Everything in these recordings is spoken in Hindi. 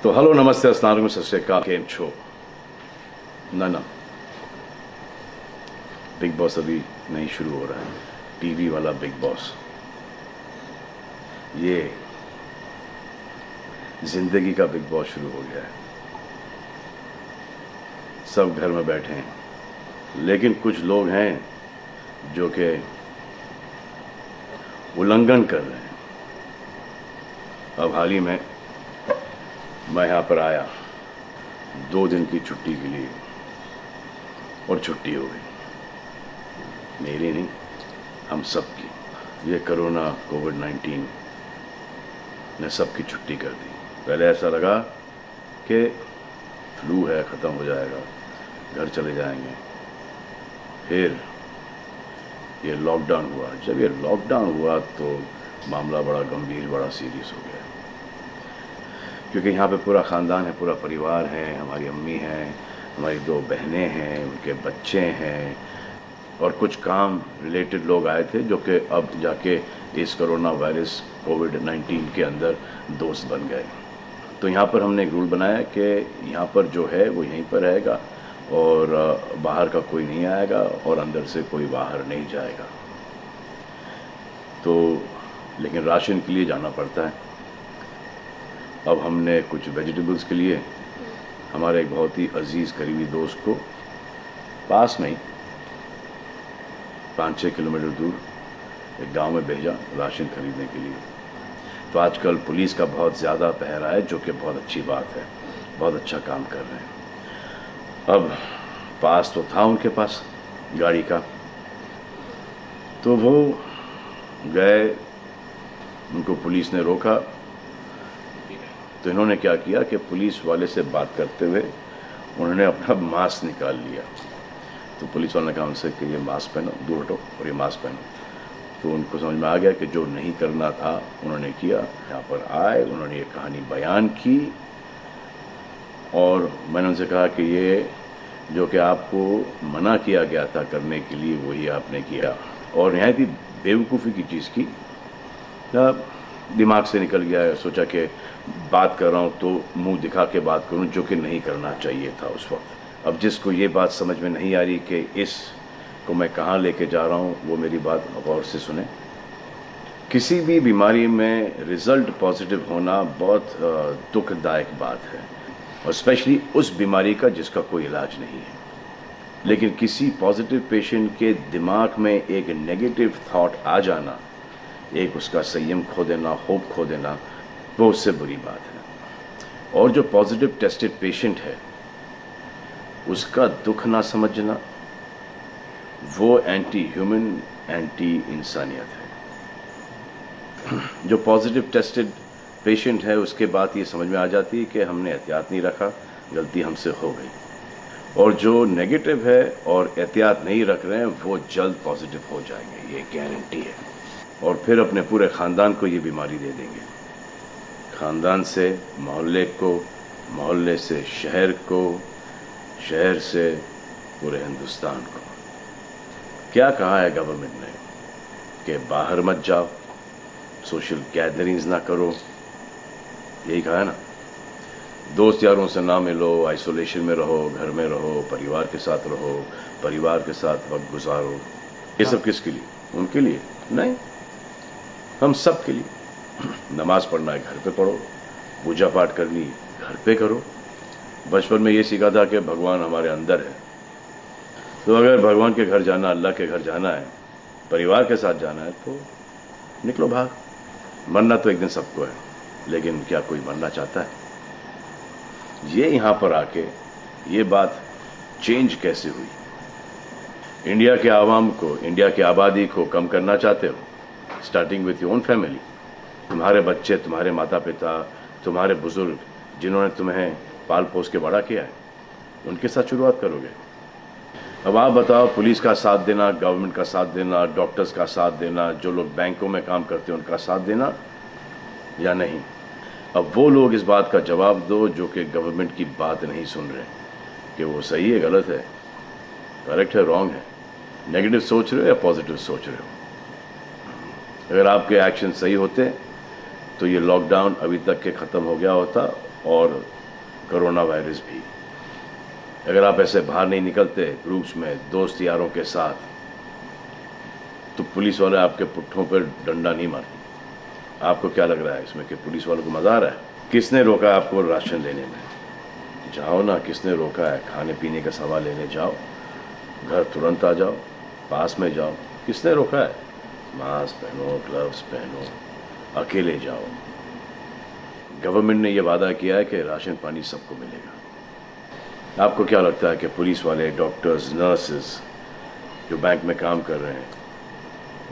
तो हेलो नमस्ते अस्सलाम सत श्री अकाल केम छो ना बिग बॉस अभी नहीं शुरू हो रहा है। टीवी वाला बिग बॉस, ये जिंदगी का बिग बॉस शुरू हो गया है। सब घर में बैठे हैं, लेकिन कुछ लोग हैं जो कि उल्लंघन कर रहे हैं। अब हाल ही में मैं यहाँ पर आया 2 दिन की छुट्टी के लिए, और छुट्टी हो गई। मेरी नहीं, हम सब की। ये कोरोना कोविड-19 ने सबकी छुट्टी कर दी। पहले ऐसा लगा कि फ्लू है, ख़त्म हो जाएगा, घर चले जाएंगे। फिर ये लॉकडाउन हुआ। जब ये लॉकडाउन हुआ तो मामला बड़ा गंभीर, बड़ा सीरियस हो गया, क्योंकि यहाँ पे पूरा ख़ानदान है, पूरा परिवार है। हमारी अम्मी हैं, हमारी 2 बहनें हैं, उनके बच्चे हैं, और कुछ काम रिलेटेड लोग आए थे जो कि अब जाके इस कोरोना वायरस कोविड-19 के अंदर दोस्त बन गए। तो यहाँ पर हमने एक रूल बनाया कि यहाँ पर जो है वो यहीं पर रहेगा, और बाहर का कोई नहीं आएगा, और अंदर से कोई बाहर नहीं जाएगा। तो लेकिन राशन के लिए जाना पड़ता है। अब हमने कुछ वेजिटेबल्स के लिए हमारे एक बहुत ही अजीज़ करीबी दोस्त को पास में ही 5-6 किलोमीटर दूर एक गांव में भेजा राशन खरीदने के लिए। तो आजकल पुलिस का बहुत ज़्यादा पहरा है, जो कि बहुत अच्छी बात है, बहुत अच्छा काम कर रहे हैं। अब पास तो था उनके पास गाड़ी का, तो वो गए, उनको पुलिस ने रोका। तो इन्होंने क्या किया कि पुलिस वाले से बात करते हुए उन्होंने अपना मास्क निकाल लिया। तो पुलिस वाले ने कहा उनसे कि ये मास्क पहनो, दूर हटो और ये मास्क पहनो। तो उनको समझ में आ गया कि जो नहीं करना था उन्होंने किया। यहाँ पर आए, उन्होंने ये कहानी बयान की, और मैंने उनसे कहा कि ये जो कि आपको मना किया गया था करने के लिए, वही आपने किया, और नहायत ही बेवकूफ़ी की चीज़ की। दिमाग से निकल गया। सोचा कि बात कर रहा हूँ तो मुंह दिखा के बात करूँ, जो कि नहीं करना चाहिए था उस वक्त। अब जिसको ये बात समझ में नहीं आ रही कि इस को मैं कहाँ लेके जा रहा हूँ, वो मेरी बात गौर से सुने। किसी भी बीमारी में रिज़ल्ट पॉजिटिव होना बहुत दुखदायक बात है, और स्पेशली उस बीमारी का जिसका कोई इलाज नहीं है। लेकिन किसी पॉजिटिव पेशेंट के दिमाग में एक नेगेटिव थॉट आ जाना, एक उसका संयम खो देना, होप खो देना, वो उससे बुरी बात है। और जो पॉजिटिव टेस्टेड पेशेंट है, उसका दुख ना समझना, वो एंटी ह्यूमन, एंटी इंसानियत है। जो पॉजिटिव टेस्टेड पेशेंट है, उसके बाद ये समझ में आ जाती है कि हमने एहतियात नहीं रखा, गलती हमसे हो गई। और जो नेगेटिव है और एहतियात नहीं रख रहे हैं, वो जल्द पॉजिटिव हो जाएंगे, ये गारंटी है। और फिर अपने पूरे ख़ानदान को ये बीमारी दे देंगे। ख़ानदान से मोहल्ले को, मोहल्ले से शहर को, शहर से पूरे हिंदुस्तान को। क्या कहा है गवर्नमेंट ने कि बाहर मत जाओ, सोशल गैदरिंग्स ना करो, यही कहा है ना। दोस्त यारों से ना मिलो, आइसोलेशन में रहो, घर में रहो, परिवार के साथ रहो, परिवार के साथ वक्त गुजारो। ये सब किसके लिए? उनके लिए नहीं, हम सब के लिए। नमाज पढ़ना है, घर पे पढ़ो। पूजा पाठ करनी है, घर पे करो। बचपन में ये सीखा था कि भगवान हमारे अंदर है। तो अगर भगवान के घर जाना, अल्लाह के घर जाना है, परिवार के साथ जाना है, तो निकलो भाग। मरना तो एक दिन सबको है, लेकिन क्या कोई मरना चाहता है? ये यहाँ पर आके ये बात चेंज कैसे हुई? इंडिया के आवाम को, इंडिया की आबादी को कम करना चाहते हो? Starting with your own family. तुम्हारे बच्चे, तुम्हारे माता पिता, तुम्हारे बुजुर्ग, जिन्होंने तुम्हें पाल पोस के बड़ा किया है, उनके साथ शुरुआत करोगे। अब आप बताओ, पुलिस का साथ देना, गवर्नमेंट का साथ देना, डॉक्टर्स का साथ देना, जो लोग बैंकों में काम करते हैं उनका साथ देना या नहीं? अब वो लोग इस बात का जवाब दो जो कि गवर्नमेंट की बात नहीं सुन रहे, कि वो सही है, गलत है, करेक्ट है, रॉन्ग है, नेगेटिव सोच रहे हो या पॉजिटिव सोच रहे हो। अगर आपके एक्शन सही होते तो ये लॉकडाउन अभी तक के ख़त्म हो गया होता, और कोरोना वायरस भी। अगर आप ऐसे बाहर नहीं निकलते ग्रुप्स में दोस्त यारों के साथ, तो पुलिस वाले आपके पुट्ठों पर डंडा नहीं मारते। आपको क्या लग रहा है इसमें कि पुलिस वालों को मजा आ रहा है? किसने रोका आपको राशन लेने में? जाओ ना, किसने रोका है? खाने पीने का सामान लेने जाओ, घर तुरंत आ जाओ, पास में जाओ, किसने रोका है? मास्क पहनो, ग्लव्स पहनो, अकेले जाओ। गवर्नमेंट ने यह वादा किया है कि राशन पानी सबको मिलेगा। आपको क्या लगता है कि पुलिस वाले, डॉक्टर्स, नर्सेस जो बैंक में काम कर रहे हैं,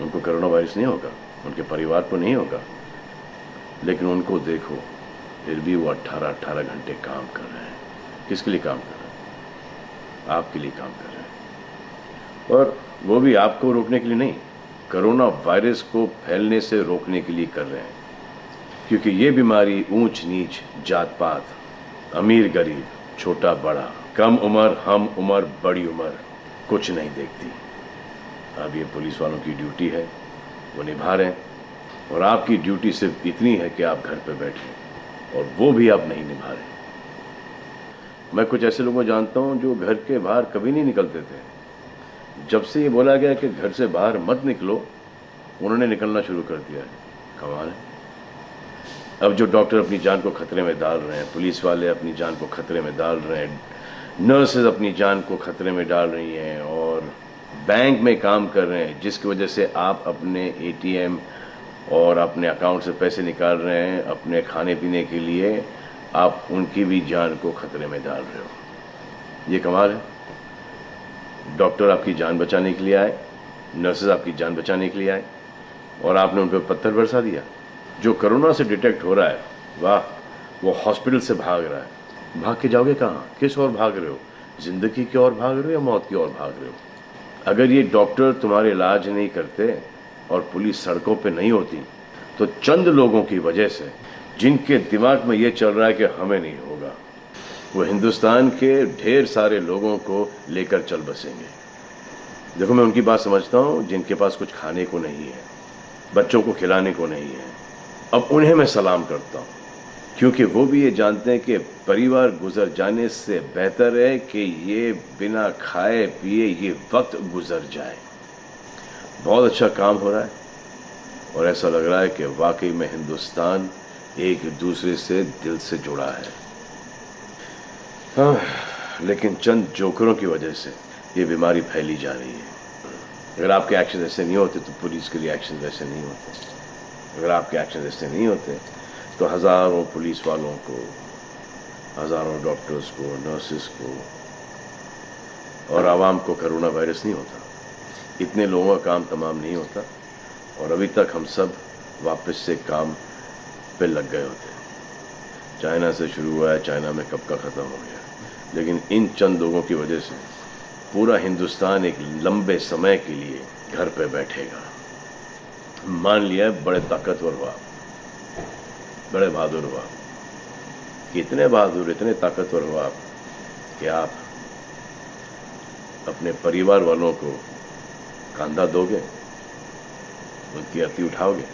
उनको कोरोना वायरस नहीं होगा? उनके परिवार को नहीं होगा? लेकिन उनको देखो, फिर भी वो 18-18 घंटे काम कर रहे हैं। किसके लिए काम कर रहे हैं? आपके लिए काम कर रहे हैं। और वो भी आपको रोकने के लिए नहीं, कोरोना वायरस को फैलने से रोकने के लिए कर रहे हैं। क्योंकि ये बीमारी ऊंच नीच, जात पात, अमीर गरीब, छोटा बड़ा, कम उम्र, हम उम्र, बड़ी उम्र कुछ नहीं देखती। अब ये पुलिस वालों की ड्यूटी है, वो निभा रहे हैं। और आपकी ड्यूटी सिर्फ इतनी है कि आप घर पे बैठे, और वो भी आप नहीं निभा रहे। मैं कुछ ऐसे लोगों को जानता हूं जो घर के बाहर कभी नहीं निकलते थे। जब से ये बोला गया कि घर से बाहर मत निकलो, उन्होंने निकलना शुरू कर दिया है। कमाल है। अब जो डॉक्टर अपनी जान को खतरे में डाल रहे हैं, पुलिस वाले अपनी जान को खतरे में डाल रहे हैं, नर्सेज अपनी जान को खतरे में डाल रही हैं, और बैंक में काम कर रहे हैं, जिसकी वजह से आप अपने एटीएम और अपने अकाउंट से पैसे निकाल रहे हैं अपने खाने पीने के लिए, आप उनकी भी जान को खतरे में डाल रहे हो। ये कमाल है। डॉक्टर आपकी जान बचाने के लिए आए, नर्सेज आपकी जान बचाने के लिए आए, और आपने उन पर पत्थर बरसा दिया। जो कोरोना से डिटेक्ट हो रहा है, वाह, वो हॉस्पिटल से भाग रहा है। भाग के जाओगे कहाँ? किस ओर भाग रहे हो? जिंदगी की ओर भाग रहे हो या मौत की ओर भाग रहे हो? अगर ये डॉक्टर तुम्हारे इलाज नहीं करते और पुलिस सड़कों पे नहीं होती, तो चंद लोगों की वजह से, जिनके दिमाग में ये चल रहा है कि हमें नहीं होगा, वो हिंदुस्तान के ढेर सारे लोगों को लेकर चल बसेंगे। देखो, मैं उनकी बात समझता हूँ जिनके पास कुछ खाने को नहीं है, बच्चों को खिलाने को नहीं है। अब उन्हें मैं सलाम करता हूँ, क्योंकि वो भी ये जानते हैं कि परिवार गुजर जाने से बेहतर है कि ये बिना खाए पिए ये वक्त गुजर जाए। बहुत अच्छा काम हो रहा है, और ऐसा लग रहा है कि वाकई में हिंदुस्तान एक दूसरे से दिल से जुड़ा है। लेकिन चंद जोकरों की वजह से ये बीमारी फैली जा रही है। अगर आपके एक्शन ऐसे नहीं होते तो पुलिस के लिए एक्शन वैसे नहीं होते। अगर आपके एक्शन ऐसे नहीं होते तो हज़ारों पुलिस वालों को, हज़ारों डॉक्टर्स को, नर्सेस को और आवाम को कोरोना वायरस नहीं होता। इतने लोगों का काम तमाम नहीं होता, और अभी तक हम सब वापस से काम पे लग गए होते। चाइना से शुरू हुआ है, चाइना में कब का ख़त्म हो गया। लेकिन इन चंद लोगों की वजह से पूरा हिंदुस्तान एक लंबे समय के लिए घर पे बैठेगा। मान लिया बड़े ताकतवर हुआ, बड़े बहादुर हुआ, कितने बहादुर, इतने ताकतवर हुआ कि आप अपने परिवार वालों को कंधा दोगे, उनकी अर्थी उठाओगे।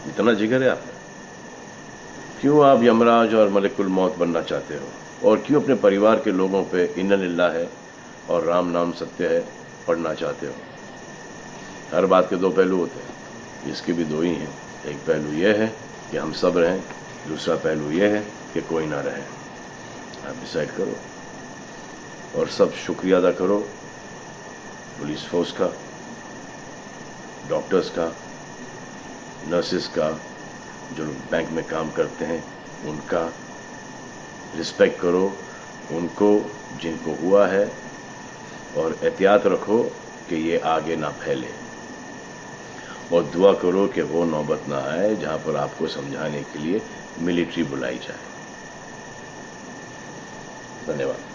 इतना जिगर है आप में। क्यों आप यमराज और मलिकुल मौत बनना चाहते हो? और क्यों अपने परिवार के लोगों पे इन्ना लिल्लाह है और राम नाम सत्य है पढ़ना चाहते हो? हर बात के दो पहलू होते हैं, इसके भी दो ही हैं। एक पहलू यह है कि हम सब रहें, दूसरा पहलू यह है कि कोई ना रहे। आप डिसाइड करो, और सब शुक्रिया अदा करो पुलिस फोर्स का, डॉक्टर्स का, नर्सेस का, जो बैंक में काम करते हैं उनका रिस्पेक्ट करो, उनको जिनको हुआ है, और एहतियात रखो कि ये आगे ना फैले, और दुआ करो कि वो नौबत ना आए जहां पर आपको समझाने के लिए मिलिट्री बुलाई जाए। धन्यवाद।